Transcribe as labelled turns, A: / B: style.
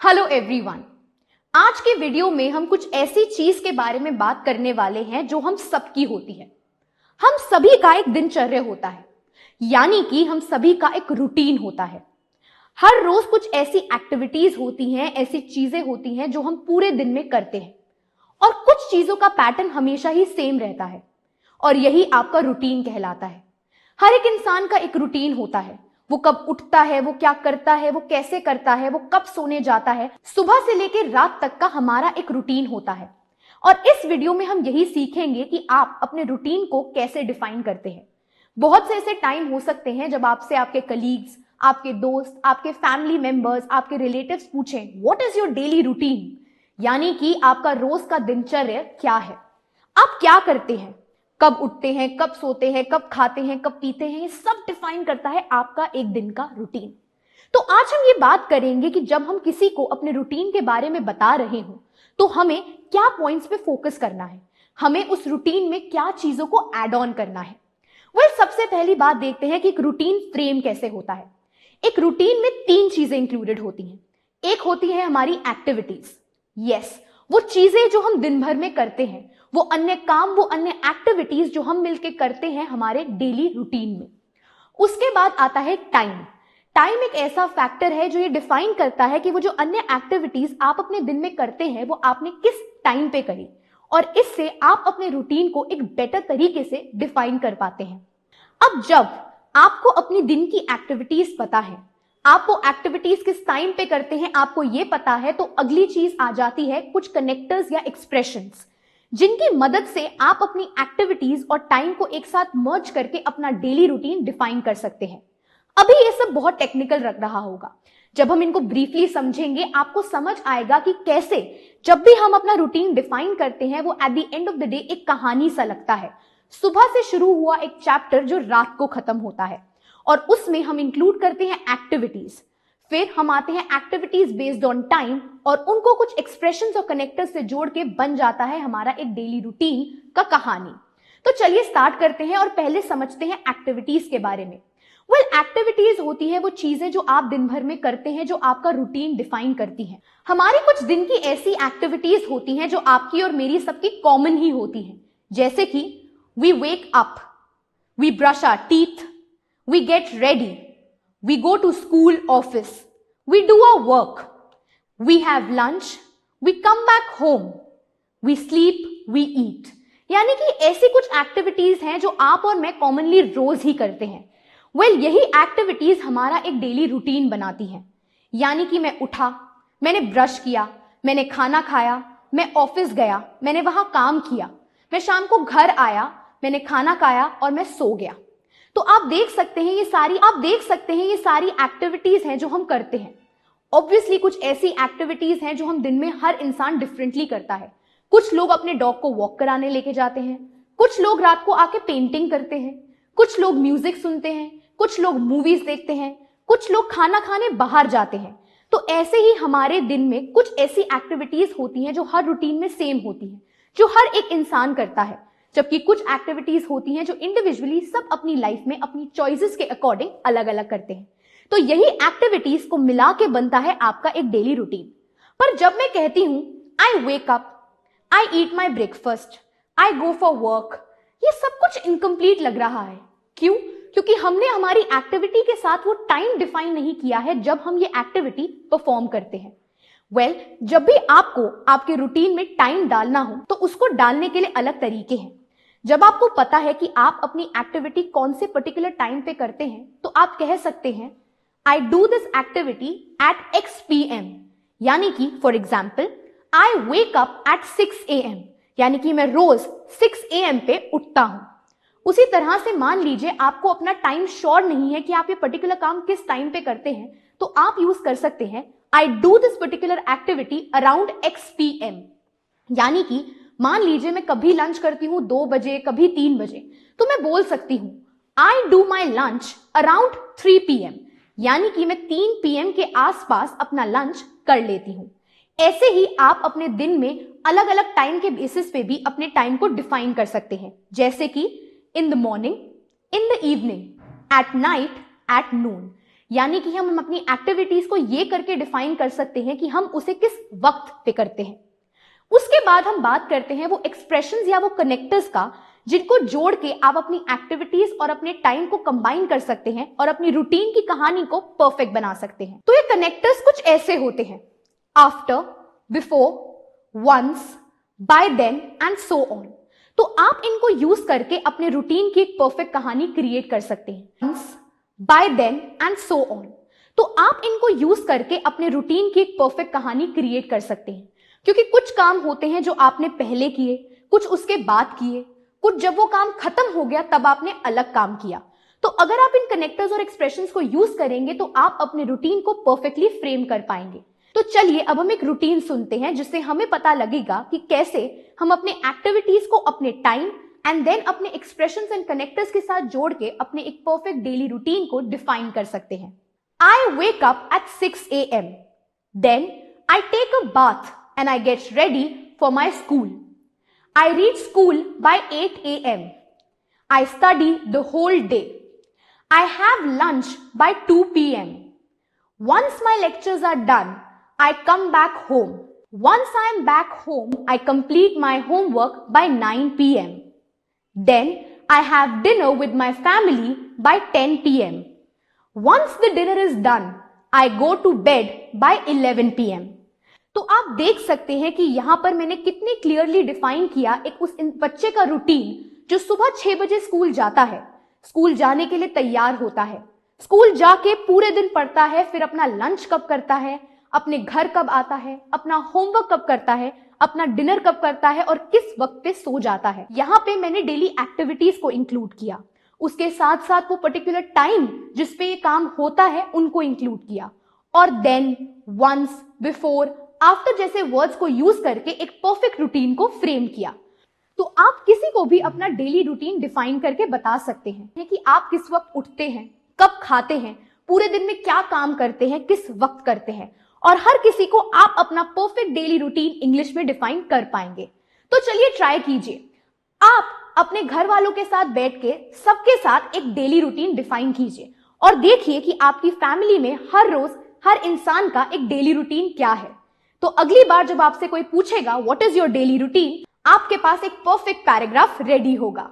A: Hello everyone. आज के video में हम कुछ ऐसी चीज के बारे में बात करने वाले हैं जो हम सबकी होती है। हम सभी का एक दिनचर्या होता है, यानी कि हम सभी का एक रूटीन होता है। हर रोज कुछ ऐसी एक्टिविटीज होती हैं, ऐसी चीजें होती हैं जो हम पूरे दिन में करते हैं और कुछ चीजों का पैटर्न हमेशा ही सेम रहता है और यही आपका रूटीन कहलाता है। हर एक इंसान का एक रूटीन होता है। वो कब उठता है, वो क्या करता है, वो कैसे करता है, वो कब सोने जाता है, सुबह से लेकर रात तक का हमारा एक रूटीन होता है। और इस वीडियो में हम यही सीखेंगे कि आप अपने रूटीन को कैसे डिफाइन करते हैं। बहुत से ऐसे टाइम हो सकते हैं जब आपसे आपके कलीग्स, आपके दोस्त, आपके फैमिली मेंबर्स, आपके रिलेटिव्स पूछें what is your daily routine, यानी कि आपका रोज का दिनचर्या क्या है, आप क्या करते हैं, कब उठते हैं, कब सोते हैं, कब खाते हैं, कब पीते हैं, ये सब डिफाइन करता है आपका एक दिन का रूटीन। तो आज हम ये बात करेंगे कि जब हम किसी को अपने रूटीन के बारे में बता रहे हो तो हमें क्या पॉइंट्स पे फोकस करना है, हमें उस रूटीन में क्या चीजों को ऐड ऑन करना है। सबसे पहली बात देखते हैं कि एक रूटीन फ्रेम कैसे होता है। एक रूटीन में 3 चीजें इंक्लूडेड होती हैं। एक होती है हमारी एक्टिविटीज, वो चीजें जो हम दिन भर में करते हैं, वो अन्य काम, वो अन्य एक्टिविटीज जो हम मिलकर करते हैं हमारे डेली रूटीन में। उसके बाद आता है टाइम एक ऐसा फैक्टर है जो ये डिफाइन करता है कि वो जो अन्य एक्टिविटीज आप अपने दिन में करते हैं वो आपने किस टाइम पे करी, और इससे आप अपने रूटीन को एक बेटर तरीके से डिफाइन कर पाते हैं। अब जब आपको अपनी दिन की एक्टिविटीज पता है, आप वो एक्टिविटीज किस टाइम पे करते हैं आपको ये पता है, तो अगली चीज आ जाती है कुछ कनेक्टर्स या एक्सप्रेशंस, जिनकी मदद से आप अपनी एक्टिविटीज और टाइम को एक साथ मर्ज करके अपना डेली रूटीन डिफाइन कर सकते हैं। अभी ये सब बहुत टेक्निकल लग रहा होगा, जब हम इनको ब्रीफली समझेंगे आपको समझ आएगा कि कैसे जब भी हम अपना रूटीन डिफाइन करते हैं वो at the end of the day एक कहानी सा लगता है। सुबह से शुरू हुआ एक चैप्टर जो रात को खत्म होता है, और उसमें हम इंक्लूड करते हैं एक्टिविटीज, फिर हम आते हैं एक्टिविटीज बेस्ड ऑन टाइम और उनको कुछ एक्सप्रेशंस और कनेक्टर्स से जोड़ के बन जाता है हमारा एक डेली रूटीन का कहानी। तो चलिए स्टार्ट करते हैं और पहले समझते हैं एक्टिविटीज के बारे में। एक्टिविटीज होती है वो चीजें जो आप दिन भर में करते हैं जो आपका रूटीन डिफाइन करती हैं। हमारी कुछ दिन की ऐसी एक्टिविटीज होती हैं जो आपकी और मेरी सबकी कॉमन ही होती हैं, जैसे कि we wake up, we brush our teeth, we get ready, we go to school, office, we do our work, we have lunch, we come back home, we sleep, we eat। यानी कि ऐसी कुछ activities हैं जो आप और मैं commonly रोज ही करते हैं। यही एक्टिविटीज हमारा एक डेली रूटीन बनाती हैं। यानी कि मैं उठा, मैंने ब्रश किया, मैंने खाना खाया, मैं ऑफिस गया, मैंने वहां काम किया, मैं शाम को घर आया, मैंने खाना खाया और मैं सो गया। तो आप देख सकते हैं ये सारी एक्टिविटीज हैं जो हम करते हैं। ऑब्वियसली कुछ ऐसी एक्टिविटीज हैं जो हम दिन में हर इंसान डिफरेंटली करता है। कुछ लोग अपने डॉग को वॉक कराने लेके जाते हैं, कुछ लोग रात को आके पेंटिंग करते हैं, कुछ लोग म्यूजिक सुनते हैं, कुछ लोग मूवीज देखते हैं, कुछ लोग खाना खाने बाहर जाते हैं। तो ऐसे ही हमारे दिन में कुछ ऐसी एक्टिविटीज होती हैं जो हर रूटीन में सेम होती हैं, जो हर एक इंसान करता है, जबकि कुछ एक्टिविटीज होती हैं जो इंडिविजुअली सब अपनी लाइफ में अपनी चॉइसेस के अकॉर्डिंग अलग अलग करते हैं। तो यही एक्टिविटीज को मिला के बनता है आपका एक डेली रूटीन। पर जब मैं कहती हूं I wake up, I eat my breakfast, I go for work, ये सब कुछ इनकम्प्लीट लग रहा है। क्यों? क्योंकि हमने हमारी एक्टिविटी के साथ वो टाइम डिफाइन नहीं किया है जब हम ये एक्टिविटी परफॉर्म करते हैं। जब भी आपको आपके रूटीन में टाइम डालना हो तो उसको डालने के लिए अलग तरीके हैं। जब आपको पता है कि आप अपनी एक्टिविटी कौन से पर्टिकुलर टाइम पे करते हैं तो आप कह सकते हैं I do this activity at X PM, यानी कि for example I wake up at 6 AM, यानी कि मैं रोज 6 AM पे उठता हूं। उसी तरह से मान लीजिए आपको अपना टाइम श्योर नहीं है कि आप ये पर्टिकुलर काम किस टाइम पे करते हैं, तो आप यूज कर सकते हैं I do this particular activity around x PM, यानी कि मान लीजिए मैं कभी लंच करती हूं 2 बजे, कभी 3 बजे, तो मैं बोल सकती हूं I do my lunch around 3 PM, यानी कि मैं 3 PM के आसपास अपना लंच कर लेती हूं। ऐसे ही आप अपने दिन में अलग अलग टाइम के बेसिस पे भी अपने टाइम को डिफाइन कर सकते हैं, जैसे कि in the morning, in the evening, at night, at noon. यानी कि हम अपनी एक्टिविटीज को ये करके डिफाइन कर सकते हैं कि हम उसे किस वक्त पे करते हैं। उसके बाद हम बात करते हैं वो एक्सप्रेशंस या वो कनेक्टर्स का, जिनको जोड़ के आप अपनी एक्टिविटीज और अपने टाइम को कंबाइन कर सकते हैं और अपनी रूटीन की कहानी को परफेक्ट बना सकते हैं। तो ये कनेक्टर्स कुछ ऐसे होते हैं: after, before, once, by then and so on. तो आप इनको यूज करके अपने रूटीन की एक परफेक्ट कहानी क्रिएट कर सकते हैं। Once, by then and so on. तो आप इनको यूज करके अपने रूटीन की एक परफेक्ट कहानी क्रिएट कर सकते हैं, क्योंकि कुछ काम होते हैं जो आपने पहले किए, कुछ उसके बाद किए, कुछ जब वो काम खत्म हो गया तब आपने अलग काम किया। तो अगर आप इन कनेक्टर्स और एक्सप्रेशंस को यूज करेंगे तो आप अपने रूटीन को परफेक्टली फ्रेम कर पाएंगे। तो चलिए अब हम एक रूटीन सुनते हैं जिससे हमें पता लगेगा कि कैसे हम अपने एक्टिविटीज को अपने टाइम एंड देन अपने एक्सप्रेशंस एंड कनेक्टर्स के साथ जोड़ के अपने एक परफेक्ट डेली रूटीन को डिफाइन कर सकते हैं। I wake up at 6 a.m. Then I take a bath and I get ready for my school. I reach school by 8 a.m. I study the whole day. I have lunch by 2 p.m. Once my lectures are done, I come back home. Once I am back home, I complete my homework by 9 p.m. Then I have dinner with my family by 10 p.m. Once the dinner is done, I go to bed by 11 p.m. तो आप देख सकते हैं कि यहां पर मैंने कितनी क्लियरली डिफाइन किया एक उस बच्चे का रूटीन जो सुबह 6 बजे स्कूल जाता है, स्कूल जाने के लिए तैयार होता है, स्कूल जाके पूरे दिन पढ़ता है, फिर अपना लंच कब करता है, अपने घर कब आता है, अपना होमवर्क कब करता है, अपना डिनर कब करता है और किस वक्त पे सो जाता है। यहाँ पे मैंने डेली एक्टिविटीज को इंक्लूड किया, उसके साथ साथ वो पर्टिकुलर टाइम जिस पे ये काम होता है उनको इंक्लूड किया, और देन, वंस, बिफोर, आफ्टर जैसे वर्ड्स को यूज करके एक परफेक्ट रूटीन को फ्रेम किया। तो आप किसी को भी अपना डेली रूटीन डिफाइन करके बता सकते हैं कि आप किस वक्त उठते हैं, कब खाते हैं, पूरे दिन में क्या काम करते हैं, किस वक्त करते हैं, और हर किसी को आप अपना परफेक्ट डेली रूटीन इंग्लिश में डिफाइन कर पाएंगे। तो चलिए ट्राई कीजिए। आप अपने घर वालों के साथ बैठ के सबके साथ एक डेली रूटीन डिफाइन कीजिए और देखिए कि आपकी फैमिली में हर रोज हर इंसान का एक डेली रूटीन क्या है। तो अगली बार जब आपसे कोई पूछेगा what is your daily routine, आपके पास एक परफेक्ट पैराग्राफ रेडी होगा।